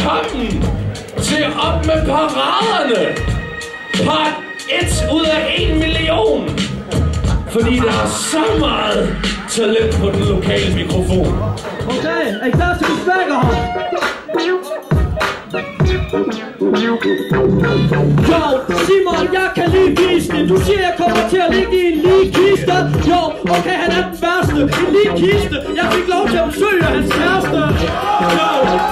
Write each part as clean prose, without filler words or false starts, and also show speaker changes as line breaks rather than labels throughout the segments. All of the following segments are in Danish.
velkommen til Op med Paraderne. Part 1 ud af 1 million. Fordi der er så meget talent på den lokale mikrofon.
Okay, er I klar til at spækker her? Jo, Simon, jeg kan lige vise det. Du siger, jeg kommer til at ligge i en lige kiste. Jo, okay, han er den værste. En lige kiste. Jeg fik lov til at besøge hans kæreste. Jo,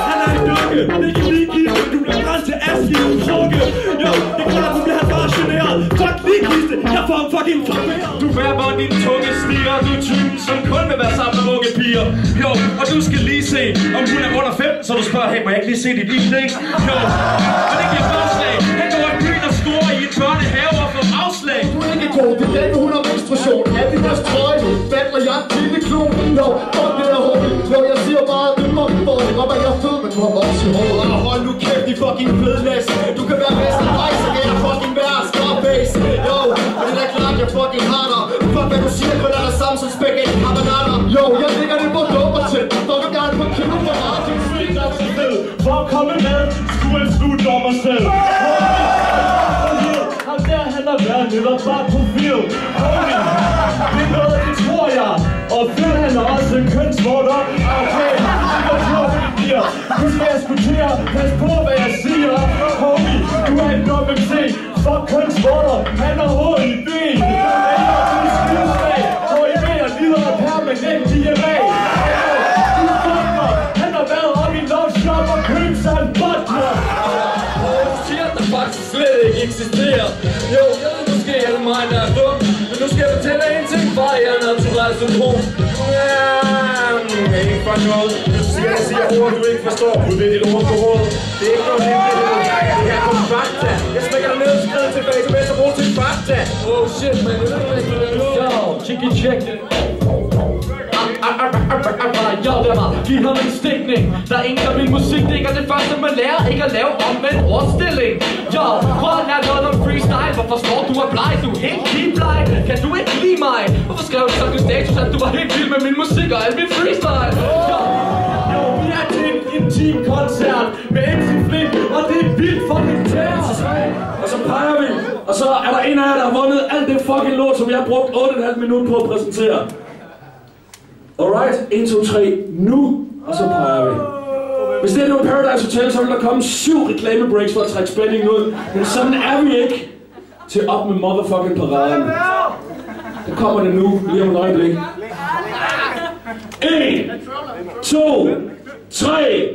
han er en dukke. Det er ikke en lige kiste. Du bliver brændt til aske i en krukke. Jo, det er klart, du bliver han bare generet. Fuck lige kiste. Jeg får ham fucking flammeret.
Du bærer bare din tunge stiger. Du er typen, som kun vil være sammen med unge piger. Jo, og du skal lige se, om hun er under 5. Så du spørger, hey, må jeg ikke lige se dit ID? Jo, og det giver forslag. Han går i byen og scorer i en børnehave og får afslag.
Du er ikke god, det er den, hun har menstruation. Adidas trøje, battler jeg en lille klon. No, fuck det der homie. Jo, jeg siger bare, det er fucking boy. Og hvad jeg er fed, men du har voks i hovedet. Og hold nu kæft, de fucking fedlæs. Du kan være resten af mig, så kan jeg fucking være Scarface. Jo, og det er klart, jeg fucking har dig. Fuck hvad du siger, kun er der samme som spaghetti carbonara. Jo, jeg ligger det på dummer til. Fuck om jeg er på kilo for art.
For at komme med, skulle en slutdommer selv. Ham der, han har været netop bare profil. Det er noget, det tror jeg. Og før han er også en kønsvorter. Okay, det er klart, det bliver. Nu skal jeg skutere. Pas på, hvad jeg siger. Homie, du er en WC. Fuck kønsvorter. Han har hul i ben. Og I ved, at lider af permanent diarré. Han har været op i Love Shop og købt sig en butler.
Du siger, at der faktisk slet ikke eksisterer. Jo, jeg ved måske, at mig er dum. Men nu skal jeg fortælle en ting, for jeg er naturlig syndrom. Ikke for noget. Du siger ord, du ikke forstår. Du ved dit ord på hovedet. Det er ikke noget hemmelighed. Det er kun fakta. Jeg smækker dig ned og skrider tilbage, så bedst at bruge til fakta. Oh shit, man. Det er ikke
Yo, chicken check. Jo, der var. Giv ham en stikning. Der er ingen af min musik, det er det første, man lærer. Ikke at lave omvendt ordstilling. Jo, prøv at lære noget om freestyle. Hvorfor står du er bleg? Du er helt kibleg. Kan du ikke lide mig? Hvorfor skrev du sådan en status, at du var helt vild med min musik og al min freestyle? Jo, vi er til en intim koncert med MC Flip, og det er vildt fucking tæt.
Og så peger vi, og så er der en af jer, der har vundet alt det fucking lort, som jeg har brugt 8,5 minutter på at præsentere. Alright, 1, 2, 3, nu, og så peger vi. Hvis det er nu Paradise Hotel, så vil der komme 7 reklamebreaks for at trække spændingen ud. Men sådan er vi ikke til Op med motherfucking Paraderne. Der kommer det nu, lige om et øjeblik. 1, 2, 3.